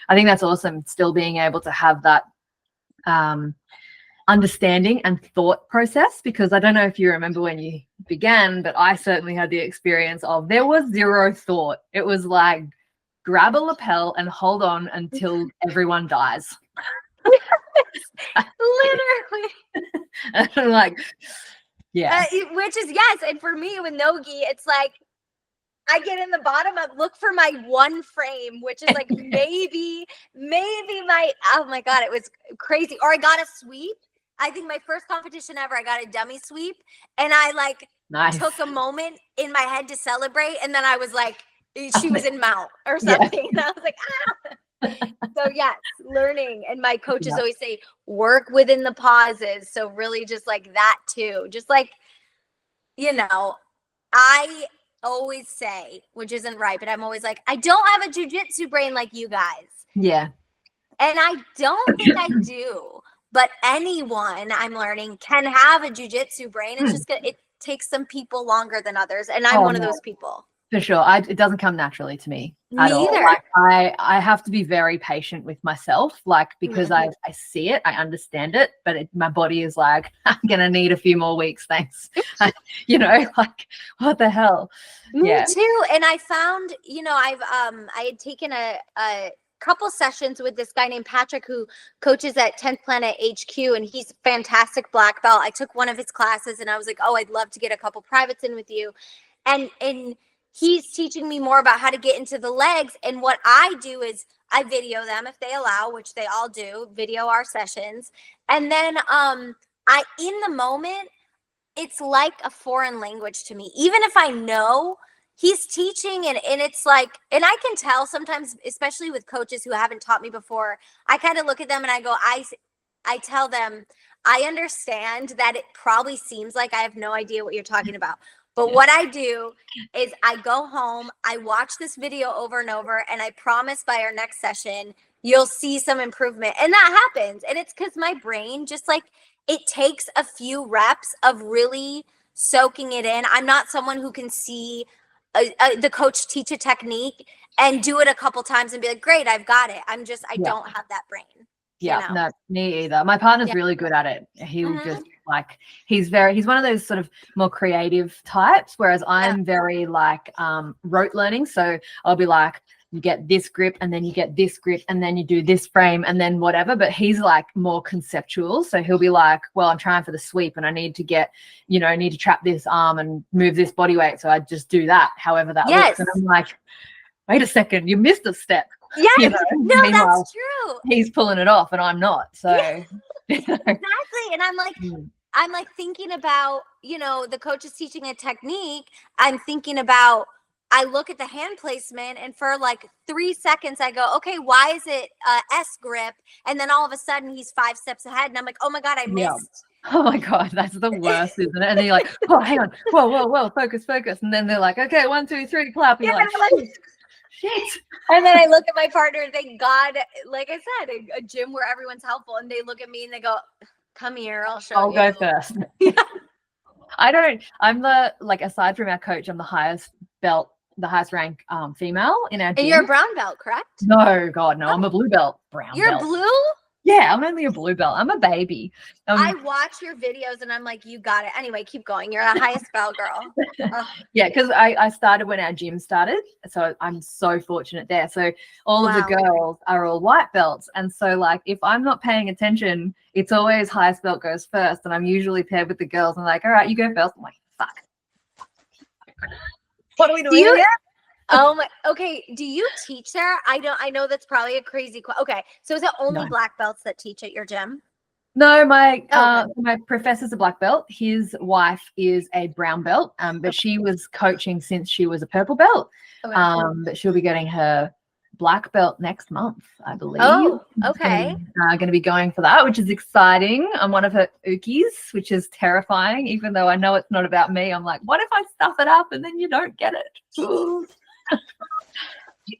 A: I think that's awesome, still being able to have that understanding and thought process, because I don't know if you remember when you began, but I certainly had the experience of there was zero thought. It was like grab a lapel and hold on until everyone dies.
B: Literally.
A: And I'm like,
B: which is, yes. And for me with Nogi, it's like I get in the bottom of look for my one frame, which is like maybe my, oh my God, it was crazy. Or I got a sweep. I think my first competition ever, I got a dummy sweep, and I took a moment in my head to celebrate. And then I was like, she was in mount or something. And I was like, So yes, learning. And my coaches always say, work within the pauses. So really just like that too. Just like, I always say, which isn't right, but I'm always like, I don't have a jujitsu brain like you guys.
A: Yeah.
B: And I don't think I do. But anyone, I'm learning, can have a jujitsu brain. It's just it takes some people longer than others, and I'm one of those people.
A: For sure, it doesn't come naturally to me at all.
B: Neither.
A: Like I have to be very patient with myself, because I see it, I understand it, but my body is like, I'm gonna need a few more weeks, thanks. Like what the hell?
B: Me too. And I found, I had taken a couple sessions with this guy named Patrick, who coaches at 10th Planet HQ, and he's fantastic black belt. I took one of his classes and I was like, oh, I'd love to get a couple privates in with you. And he's teaching me more about how to get into the legs. And what I do is I video them if they allow, which they all do, video our sessions. And then in the moment, it's like a foreign language to me. Even if I know he's teaching and it's like, and I can tell sometimes, especially with coaches who haven't taught me before, I kind of look at them and I go, I tell them, I understand that it probably seems like I have no idea what you're talking about. But what I do is I go home, I watch this video over and over, and I promise by our next session, you'll see some improvement. And that happens. And it's because my brain just like, it takes a few reps of really soaking it in. I'm not someone who can see the coach teach a technique and do it a couple times and be like, great, I've got it. I don't have that brain.
A: Yeah, no, me either. My partner's really good at it. He'll just like, he's one of those sort of more creative types, whereas I'm very like rote learning. So I'll be like, you get this grip and then you get this grip and then you do this frame and then whatever. But he's like more conceptual. So he'll be like, well, I'm trying for the sweep and I need to get, I need to trap this arm and move this body weight. So I just do that, however that looks. And I'm like, wait a second, you missed a step.
B: Yes, no, that's true.
A: He's pulling it off and I'm not. So
B: exactly. And I'm like thinking about, the coach is teaching a technique. I'm thinking about, I look at the hand placement and for like 3 seconds I go, okay, why is it S grip? And then all of a sudden he's 5 steps ahead and I'm like, oh my God, I missed.
A: Oh my God, that's the worst, isn't it? And then you're like, oh, hang on, whoa, focus. And then they're like, okay, 1, 2, 3, clap. And you're like, shit.
B: And then I look at my partner, thank God, like I said, a gym where everyone's helpful, and they look at me and they go, come here, I'll
A: go first. I'm the, like, aside from our coach, I'm the highest rank female in our gym.
B: And you're a brown belt, correct?
A: No, God, no, I'm a blue belt.
B: You're
A: belt.
B: Blue?
A: Yeah, I'm only a blue belt. I'm a baby.
B: I watch your videos and I'm like, you got it. Anyway, keep going. You're the highest belt girl.
A: Yeah, because I started when our gym started. So I'm so fortunate there. So all of the girls are all white belts. And so like, if I'm not paying attention, it's always highest belt goes first. And I'm usually paired with the girls. And like, all right, you go first. I'm like, fuck. What are we doing here?
B: Oh my, okay. Do you teach there? I know that's probably a crazy question. Okay. So is it only black belts that teach at your gym?
A: No, my professor's a black belt. His wife is a brown belt. But she was coaching since she was a purple belt. Okay. But she'll be getting her black belt next month, I believe.
B: Oh, okay.
A: Going to be going for that, which is exciting. I'm one of her ukis, which is terrifying. Even though I know it's not about me, I'm like, what if I stuff it up and then you don't get it?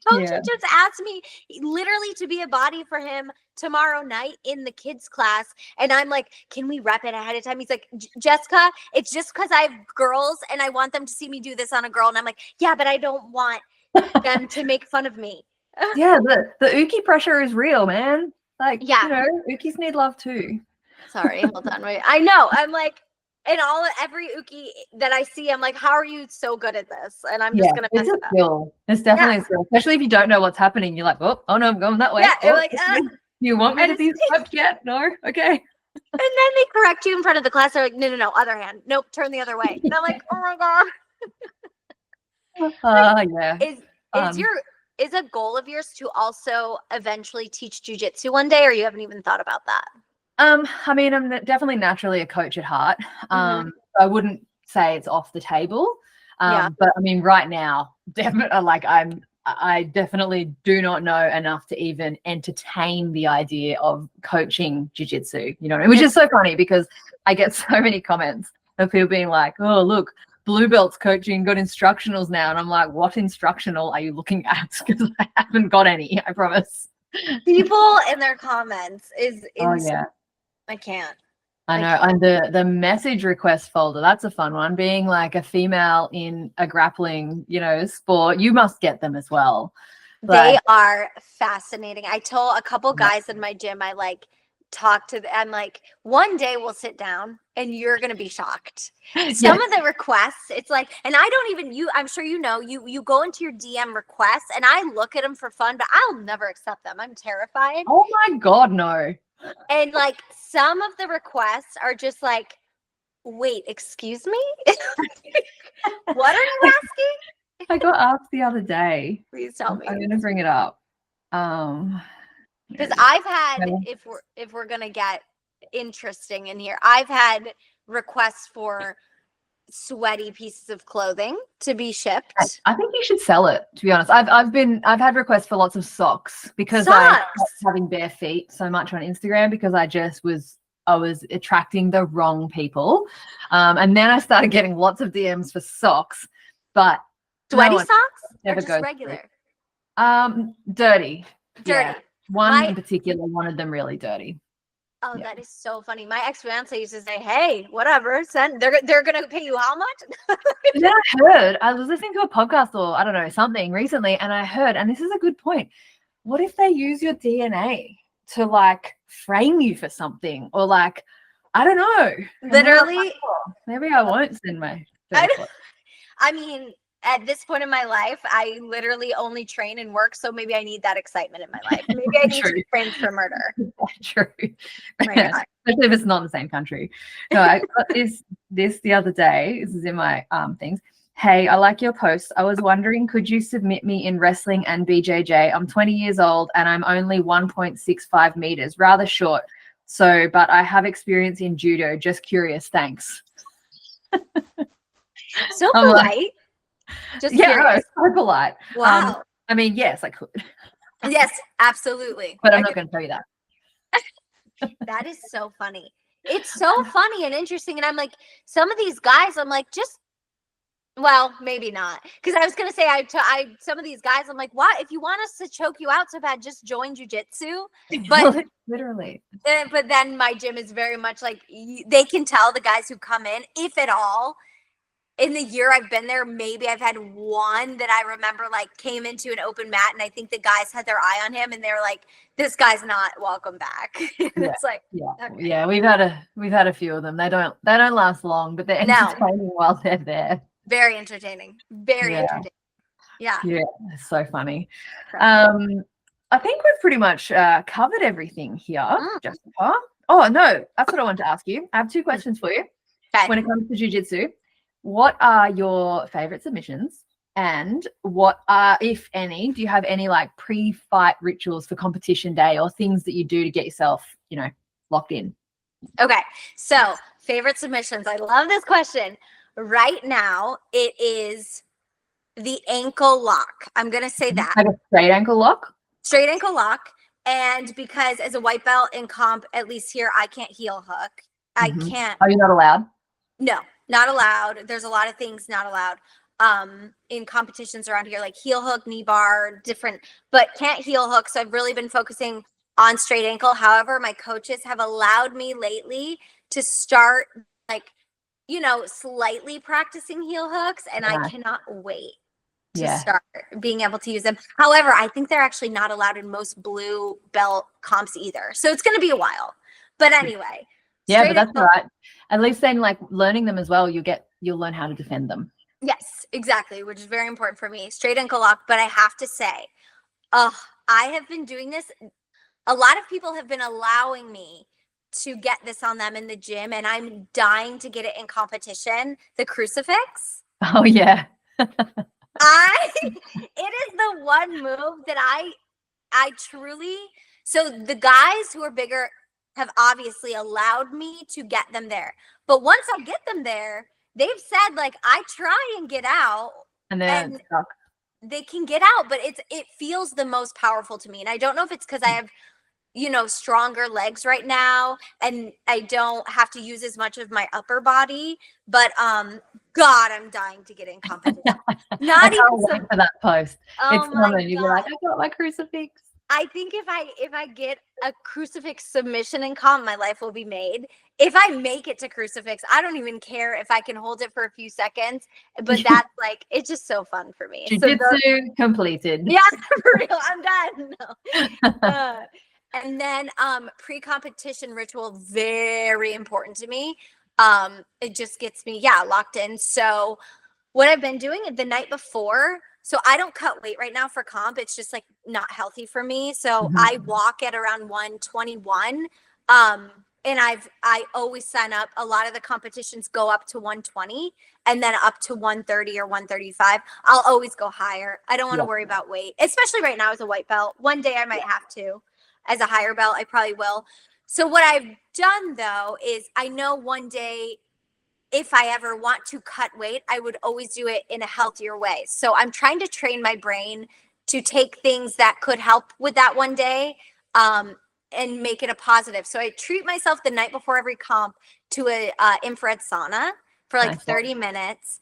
B: Coach just asked me literally to be a body for him tomorrow night in the kids class, and I'm like, can we rep it ahead of time? He's like, Jessica, it's just because I have girls and I want them to see me do this on a girl. And I'm like, yeah, but I don't want them to make fun of me.
A: Yeah, the uki pressure is real, man. Like, ukis need love too.
B: Sorry, hold on, wait. I know. I'm like, and every uki that I see, I'm like, how are you so good at this? And I'm just gonna mess it up.
A: Skill. It's definitely a skill, especially if you don't know what's happening. You're like, oh no, I'm going that way.
B: Yeah, you're like,
A: you want me to be swept yet? No, okay.
B: And then they correct you in front of the class. They're like, no, other hand. Nope, turn the other way. And I'm like, oh my God.
A: Yeah.
B: Is a goal of yours to also eventually teach jujitsu one day, or you haven't even thought about that?
A: I mean, I'm definitely naturally a coach at heart. I wouldn't say it's off the table. But I mean, right now, definitely, like I definitely do not know enough to even entertain the idea of coaching jiu-jitsu, you know what I mean? Which is so funny because I get so many comments of people being like, oh, look, blue belt's coaching, got instructionals now. And I'm like, what instructional are you looking at? Because I haven't got any, I promise.
B: People in their comments I can't.
A: I know. And the message request folder, that's a fun one. Being like a female in a grappling, sport, you must get them as well.
B: They are fascinating. I told a couple guys in my gym, I like talked to them. I'm like, one day we'll sit down and you're going to be shocked. Some of the requests, it's like, and I don't even, I'm sure you go into your DM requests and I look at them for fun, but I'll never accept them. I'm terrified.
A: Oh my God, no.
B: And like some of the requests are just like, wait, excuse me? What are you asking?
A: I got asked the other day.
B: Please tell me.
A: I'm going to bring it up.
B: Because I've had, if we're gonna get interesting in here, I've had requests for sweaty pieces of clothing to be shipped.
A: I think you should sell it, to be honest. I've had requests for lots of socks because I was having bare feet so much on Instagram because I was attracting the wrong people. And then I started getting lots of DMs for socks, but
B: sweaty socks or just regular?
A: Dirty.
B: Yeah.
A: One in particular wanted them really dirty.
B: Oh, yeah. That is so funny. My ex-fiance used to say, "Hey, whatever, send. They're gonna pay you how much?"
A: And then I was listening to a podcast or I don't know something recently, and I heard, and this is a good point. What if they use your DNA to like frame you for something, or like I don't know.
B: Literally,
A: like, oh, maybe I won't send my.
B: I mean, at this point in my life, I literally only train and work, so maybe I need that excitement in my life. Maybe I need to be framed for murder.
A: True. Especially if it's not in the same country. No, I got this the other day. This is in my things. Hey, I like your post. I was wondering, could you submit me in wrestling and BJJ? I'm 20 years old and I'm only 1.65 meters, rather short. But I have experience in judo. Just curious. Thanks.
B: So polite.
A: Just curious. So polite.
B: Wow.
A: I mean, yes, I could.
B: Yes, absolutely.
A: But I'm not going to tell you that.
B: That is so funny. It's so funny and interesting. And I'm like, some of these guys, I'm like, well, maybe not. Because I was going to say, some of these guys, I'm like, what? If you want us to choke you out so bad, just join jujitsu. But
A: literally.
B: But then my gym is very much like, they can tell the guys who come in, if at all, in the year I've been there, maybe I've had one that I remember like came into an open mat and I think the guys had their eye on him and they're like, this guy's not welcome back. It's like,
A: yeah, we've had a few of them. They don't last long, but they're entertaining while they're there.
B: Very entertaining. Very entertaining. Yeah.
A: Yeah, it's so funny. I think we've pretty much covered everything here, Jessica. Oh no, that's what I wanted to ask you. I have two questions for you.
B: Okay.
A: When it comes to jiu-jitsu, what are your favorite submissions and what are, if any, do you have any like pre-fight rituals for competition day or things that you do to get yourself, locked in?
B: Okay. So favorite submissions. I love this question. Right now it is the ankle lock. I'm going to say that.
A: Like a straight ankle lock?
B: Straight ankle lock. And because as a white belt in comp, at least here, I can't heel hook. I can't.
A: Are you not allowed?
B: No. Not allowed. There's a lot of things not allowed in competitions around here, like heel hook, knee bar, different, but can't heel hook. So I've really been focusing on straight ankle. However, my coaches have allowed me lately to start slightly practicing heel hooks, and I cannot wait to start being able to use them. However, I think they're actually not allowed in most blue belt comps either. So it's going to be a while. But anyway.
A: Yeah, but that's all right. At least then, like learning them as well, you'll learn how to defend them.
B: Yes, exactly, which is very important for me. Straight ankle lock, but I have to say, I have been doing this. A lot of people have been allowing me to get this on them in the gym, and I'm dying to get it in competition. The crucifix.
A: Oh yeah.
B: It is the one move that I truly. So the guys who are bigger have obviously allowed me to get them there. But once I get them there, they've said like I try and get out
A: and then
B: they can get out, but it feels the most powerful to me. And I don't know if it's because I have, stronger legs right now and I don't have to use as much of my upper body, but God, I'm dying to get in competition.
A: Not even for that post.
B: Oh,
A: it's coming. You'll be like, I got my crucifix.
B: I think if I get a crucifix submission in comp, my life will be made. If I make it to crucifix, I don't even care if I can hold it for a few seconds. But that's like, it's just so fun for me.
A: Jiu-jitsu completed.
B: Yeah, for real. I'm done. No. And then pre-competition ritual, very important to me. It just gets me, locked in. So what I've been doing the night before, so I don't cut weight right now for comp. It's just like not healthy for me. So I walk at around 121. I always sign up. A lot of the competitions go up to 120 and then up to 130 or 135. I'll always go higher. I don't want to worry about weight, especially right now as a white belt. One day I might have to. As a higher belt, I probably will. So what I've done though is I know one day if I ever want to cut weight, I would always do it in a healthier way. So I'm trying to train my brain to take things that could help with that one day, and make it a positive. So I treat myself the night before every comp to a infrared sauna for like 30 minutes.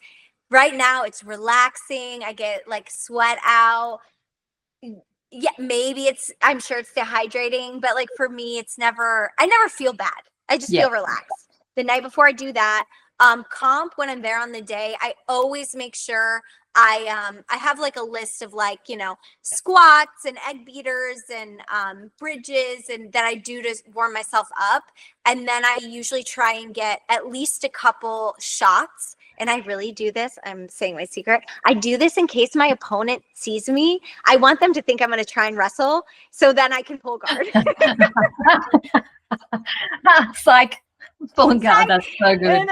B: Right now it's relaxing. I get like sweat out. Yeah, maybe I'm sure it's dehydrating, but like for me, I never feel bad. I just feel relaxed. The night before I do that, comp when I'm there on the day, I always make sure I have like a list of like, squats and egg beaters and bridges and that I do to warm myself up. And then I usually try and get at least a couple shots. And I really do this. I'm saying my secret. I do this in case my opponent sees me. I want them to think I'm going to try and wrestle. So then I can pull guard.
A: Psych. Full guard. That's so good.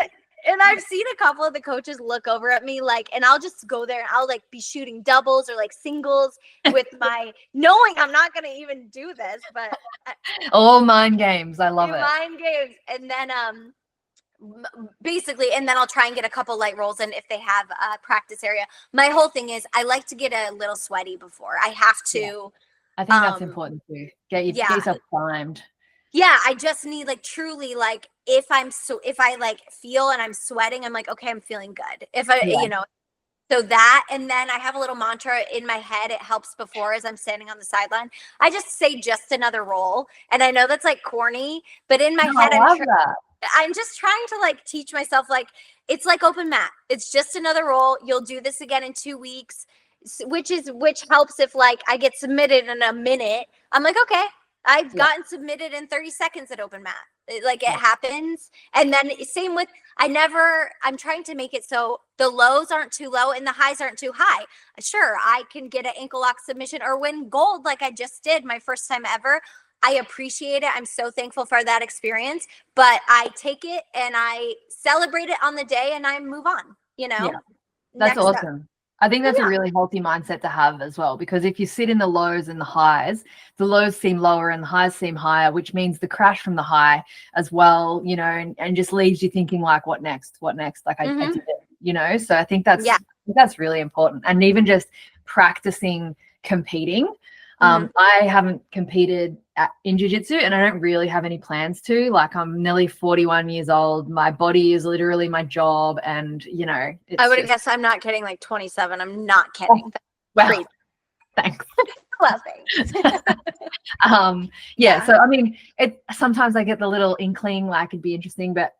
B: And I've seen a couple of the coaches look over at me and I'll just go there and I'll like be shooting doubles or like singles with knowing I'm not going to even do this, but
A: all mind games. I love it.
B: Mind games. And then basically, and then I'll try and get a couple light rolls in if they have a practice area. My whole thing is I like to get a little sweaty before. I have to.
A: Yeah. I think that's important too. Get yourself primed.
B: Yeah, I just need truly if I like feel and I'm sweating, I'm like, okay, I'm feeling good. If I, so that, and then I have a little mantra in my head. It helps before as I'm standing on the sideline. I just say just another roll. And I know that's corny, but in my head, I'm just trying to teach myself, it's like open mat. It's just another roll. You'll do this again in 2 weeks, which helps if I get submitted in a minute. I'm like, okay. I've gotten submitted in 30 seconds at open mat. It happens. And then same with, I'm trying to make it so the lows aren't too low and the highs aren't too high. Sure, I can get an ankle lock submission or win gold like I just did my first time ever. I appreciate it. I'm so thankful for that experience, but I take it and I celebrate it on the day and I move on,
A: Yeah. That's awesome. Step. I think that's a really healthy mindset to have as well, because if you sit in the lows and the highs, the lows seem lower and the highs seem higher, which means the crash from the high as well, and just leaves you thinking what next? I did it, so I think that's really important. And even just practicing competing. I haven't competed in jiu-jitsu and I don't really have any plans to. I'm nearly 41 years old. My body is literally my job, and
B: I would guess I'm not kidding. 27. I'm not kidding.
A: Oh, well, thanks.
B: Well, thanks.
A: So I mean, sometimes I get the little inkling it'd be interesting, but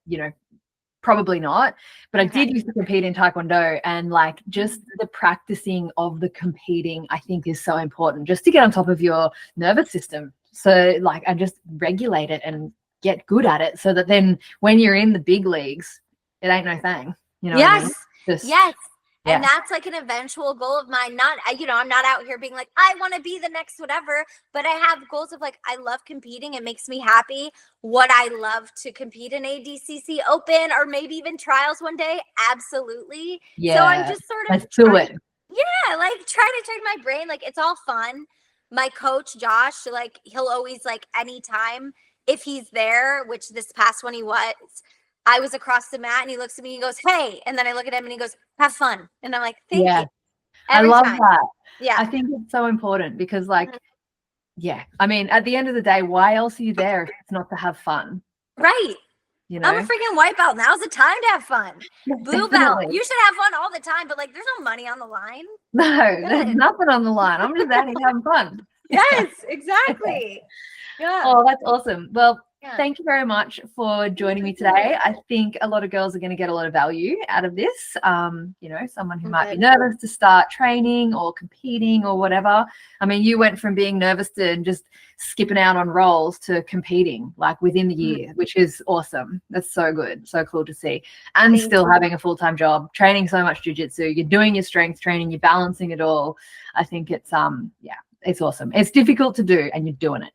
A: probably not. But I did used to compete in Taekwondo, and just the practicing of the competing, I think, is so important just to get on top of your nervous system. So and just regulate it and get good at it so that then when you're in the big leagues, it ain't no thing.
B: Yes. Yes. And that's an eventual goal of mine. Not, I'm not out here being I want to be the next whatever, but I have goals of I love competing. It makes me happy. Would I love to compete in ADCC Open or maybe even trials one day? Absolutely.
A: Yeah.
B: So I'm just sort of.
A: Let's do it.
B: Yeah. Trying to train my brain. It's all fun. My coach, Josh, he'll always anytime if he's there, which this past one he was, I was across the mat and he looks at me and he goes, hey. And then I look at him and he goes, have fun. And I'm like, thank you.
A: I love that.
B: Yeah.
A: I think it's so important because I mean, at the end of the day, why else are you there if it's not to have fun?
B: Right. I'm a freaking white belt. Now's the time to have fun. Blue belt. You should have fun all the time, but there's no money on the line.
A: No, there's nothing on the line. I'm just out here having fun.
B: Yes, exactly. Yeah.
A: Oh, that's awesome. Well, thank you very much for joining me today. I think a lot of girls are going to get a lot of value out of this. Someone who might be nervous to start training or competing or whatever. I mean, you went from being nervous to just skipping out on rolls to competing within the year, which is awesome. That's so good. So cool to see. And still having a full-time job, training so much jiu-jitsu. You're doing your strength training, you're balancing it all. I think it's it's awesome. It's difficult to do and you're doing it.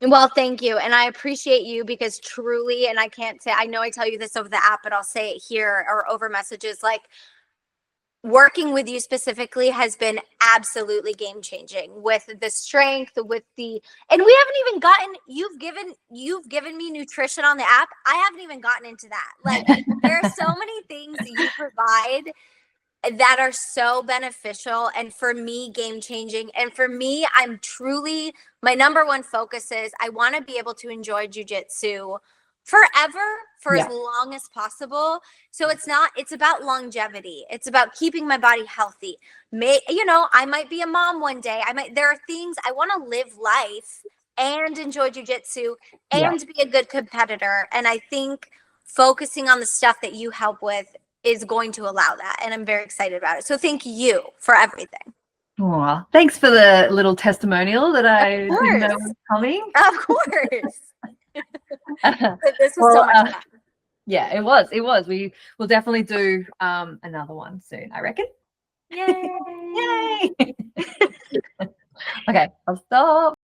B: Well, thank you. And I appreciate you because truly, and I can't say, I know I tell you this over the app, but I'll say it here or over messages, like working with you specifically has been absolutely game changing with the strength, with the, and we haven't even gotten, you've given me nutrition on the app. I haven't even gotten into that. Like there are so many things that you provide that are so beneficial and for me game changing. And for me, I'm truly, my number one focus is I want to be able to enjoy jujitsu forever, for as long as possible. So it's about longevity. It's about keeping my body healthy. I might be a mom one day. There are things I want to live life and enjoy jujitsu and be a good competitor. And I think focusing on the stuff that you help with is going to allow that. And I'm very excited about it. So thank you for everything.
A: Oh, thanks for the little testimonial that I didn't know was coming.
B: Of course. This was so much fun.
A: Yeah, it was. We will definitely do another one soon, I reckon.
B: Yay.
A: Yay. Okay, I'll stop.